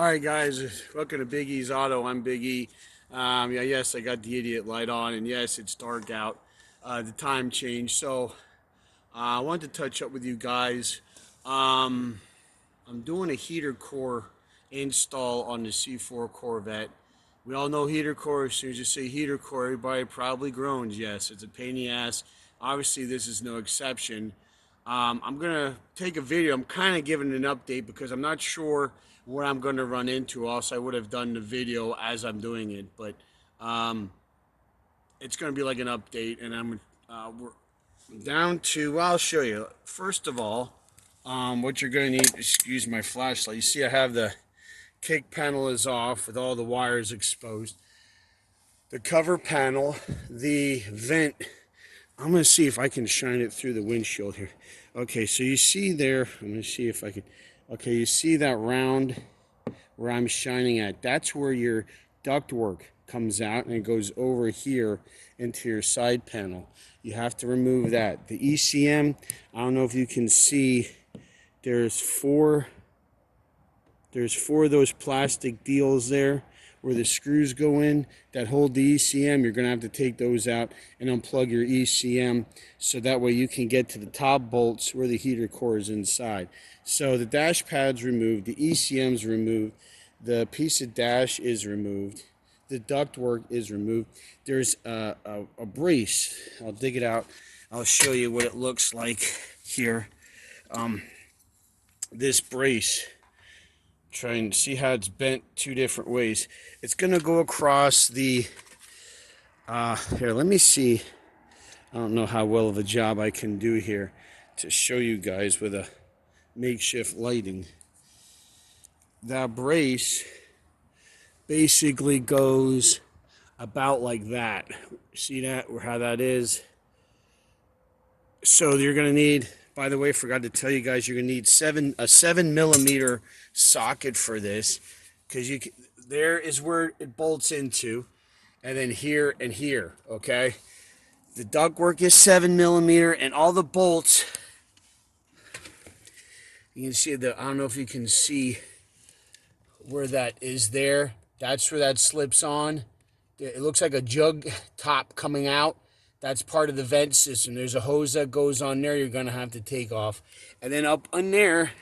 All right, guys, welcome to Big E's Auto. I'm Big E. Yeah, yes, I got the idiot light on, and yes, it's dark out. The time changed, so I wanted to touch up with you guys. Um, I'm doing a heater core install on the C4 Corvette. We all know heater core. As soon as you say heater core, everybody probably groans. Yes, it's a pain in the ass. Obviously, this is no exception. I'm gonna take a video. I'm kind of giving an update because I'm not sure what I'm gonna run into. Else, I would have done the video as I'm doing it. But um, it's gonna be like an update, and we're down to. Well, I'll show you. First of all, what you're gonna need. Excuse my flashlight. You see, I have the kick panel is off with all the wires exposed. The cover panel, the vent. I'm going to see if I can shine it through the windshield here. Okay, so you see there, I'm going to see if I can. Okay, you see that round where I'm shining at? That's where your ductwork comes out and it goes over here into your side panel. You have to remove that. The ECM, I don't know if you can see, there's four of those plastic deals there where the screws go in that hold the ECM. You're going to have to take those out and unplug your ECM so that way you can get to the top bolts where the heater core is inside. So the dash pad's removed, the ECM's removed, the piece of dash is removed, the ductwork is removed. There's a brace. I'll dig it out. I'll show you what it looks like here. This brace, trying to see how it's bent two different ways. It's going to go across the here, let me see. I don't know how well of a job I can do here to show you guys with a makeshift lighting. That brace basically goes about like that. See that, or how that is? So you're going to need, by the way, forgot to tell you guys, you're going to need a 7mm socket for this, because there is where it bolts into, and then here and here. Okay, the ductwork is 7mm, and all the bolts. You can see I don't know if you can see where that is there. That's where that slips on. It looks like a jug top coming out. That's part of the vent system. There's a hose that goes on there you're going to have to take off. And then up on there,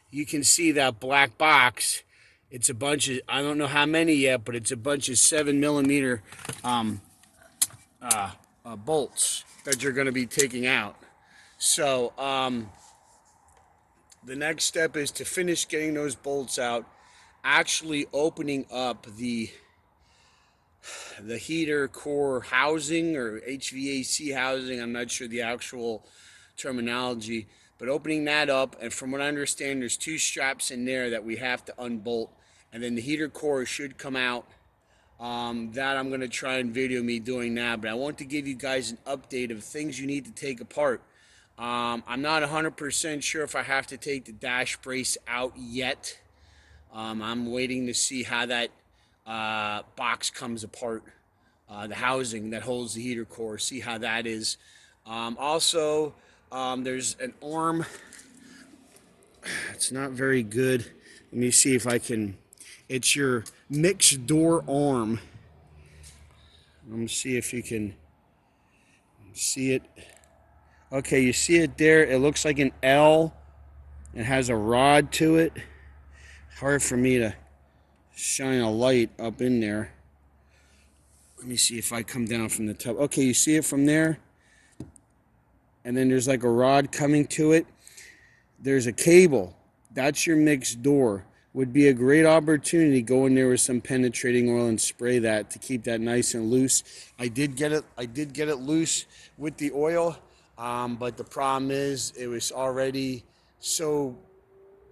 you can see that black box. It's a bunch of, I don't know how many yet, but it's a bunch of 7mm bolts that you're going to be taking out. So the next step is to finish getting those bolts out, actually opening up the heater core housing or HVAC housing. I'm not sure the actual terminology, but opening that up. And from what I understand, there's two straps in there that we have to unbolt, and then the heater core should come out. That I'm going to try and video me doing that, but I want to give you guys an update of things you need to take apart. I'm not 100% sure if I have to take the dash brace out yet. I'm waiting to see how that box comes apart, the housing that holds the heater core, see how that is. Also, there's an arm. It's not very good. Let me see if I can. It's your mixed door arm. Let me see if you can see it. Okay, you see it there. It looks like an L. It has a rod to it. Hard for me to shine a light up in there. Let me see if I come down from the top. Okay, you see it from there? And then there's like a rod coming to it. There's a cable. That's your mixed door. Would be a great opportunity to go in there with some penetrating oil and spray that to keep that nice and loose. I did get it loose with the oil, but the problem is it was already so.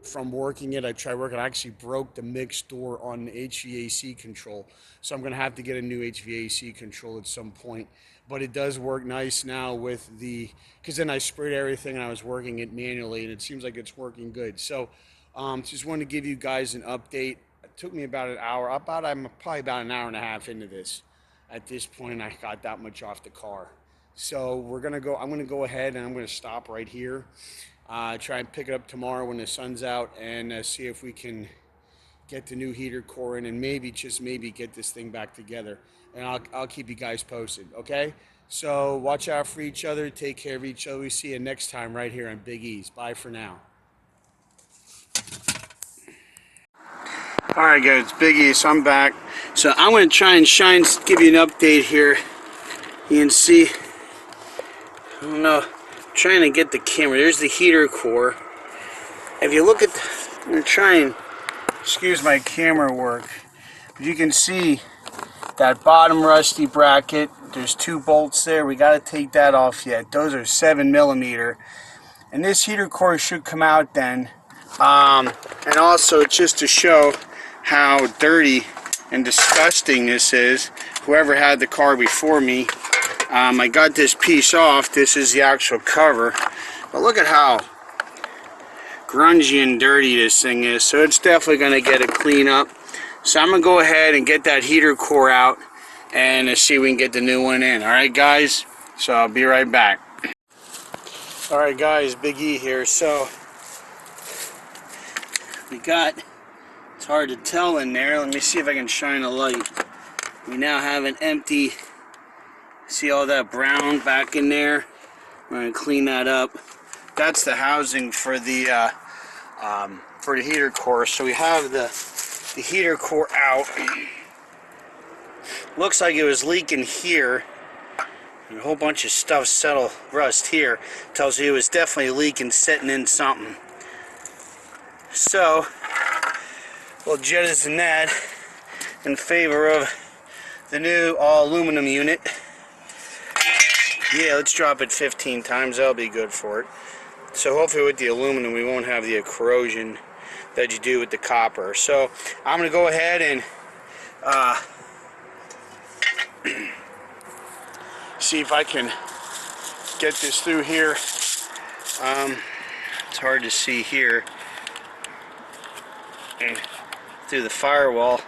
From working it, I tried working. I actually broke the mixed door on the HVAC control, so I'm going to have to get a new HVAC control at some point. But it does work nice now with because then I sprayed everything and I was working it manually, and it seems like it's working good. So, just wanted to give you guys an update. It took me about an hour. I'm probably about an hour and a half into this. At this point, I got that much off the car. So I'm gonna go ahead and I'm gonna stop right here. Try and pick it up tomorrow when the sun's out, and see if we can get the new heater core in, and maybe, just maybe, get this thing back together. And I'll keep you guys posted, okay? So watch out for each other. Take care of each other. We see you next time right here on Big E's. Bye for now. All right, guys, Big E, so I'm back. So I'm going to try and give you an update here. You can see, I don't know, I'm trying to get the camera. There's the heater core. If you look at, I'm going to try and, excuse my camera work, but you can see that bottom rusty bracket. There's 2 bolts there. We got to take that off yet. Those are 7mm. And this heater core should come out then. And also, just to show how dirty and disgusting this is, whoever had the car before me, I got this piece off. This is the actual cover, but look at how grungy and dirty this thing is. So it's definitely going to get a clean up. So I'm going to go ahead and get that heater core out and see if we can get the new one in. Alright guys, so I'll be right back. Alright guys, Big E here. So we got, it's hard to tell in there. Let me see if I can shine a light. We now have an empty, see all that brown back in there? We're going to clean that up. That's the housing for the heater core. So we have the heater core out. Looks like it was leaking here. And a whole bunch of stuff settled, rust here. Tells you it was definitely leaking, sitting in something. So we'll jettison that in favor of the new all aluminum unit. Yeah, let's drop it 15 times. That'll be good for it. So hopefully with the aluminum we won't have the corrosion that you do with the copper. So I'm going to go ahead and see if I can get this through here. It's hard to see here. And through the firewall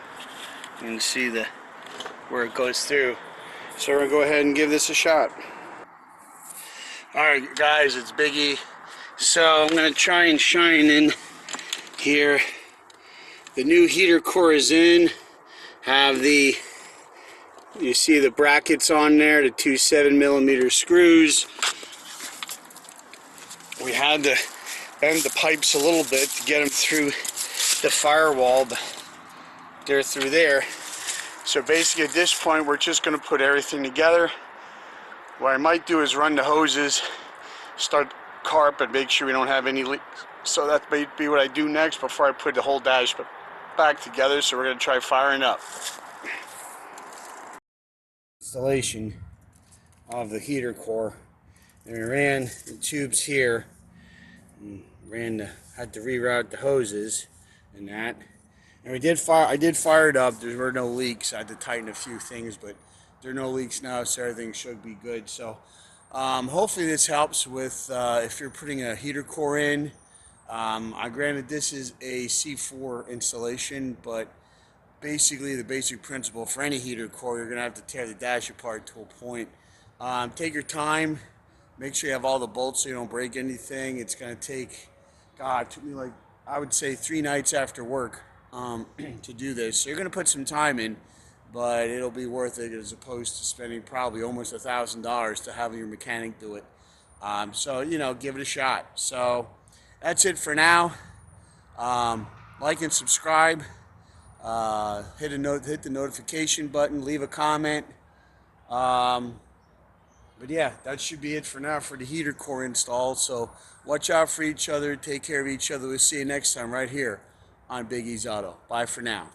you can see where it goes through. So we're going to go ahead and give this a shot. Alright guys, it's Big E. So I'm going to try and shine in here. The new heater core is in. Have the, you see the brackets on there, the 2 7mm screws. We had to bend the pipes a little bit to get them through the firewall. They're through there. So basically at this point we're just going to put everything together. What I might do is run the hoses, start carpet, make sure we don't have any leaks. So that may be what I do next before I put the whole dash back together. So we're going to try firing up. Installation of the heater core. And we ran the tubes here. And had to reroute the hoses and that. And I did fire it up. There were no leaks. I had to tighten a few things, but there are no leaks now, so everything should be good. So hopefully this helps with if you're putting a heater core in. Granted this is a C4 installation, but basically the basic principle for any heater core, you're going to have to tear the dash apart to a point. Take your time. Make sure you have all the bolts so you don't break anything. It's going to take, God, it took me like, I would say 3 nights after work to do this. So you're going to put some time in, but it'll be worth it as opposed to spending probably almost $1,000 to have your mechanic do it. So, you know, give it a shot. So that's it for now. Like and subscribe. Hit the notification button. Leave a comment. But yeah, that should be it for now for the heater core install. So watch out for each other. Take care of each other. We'll see you next time right here on Big E's Auto. Bye for now.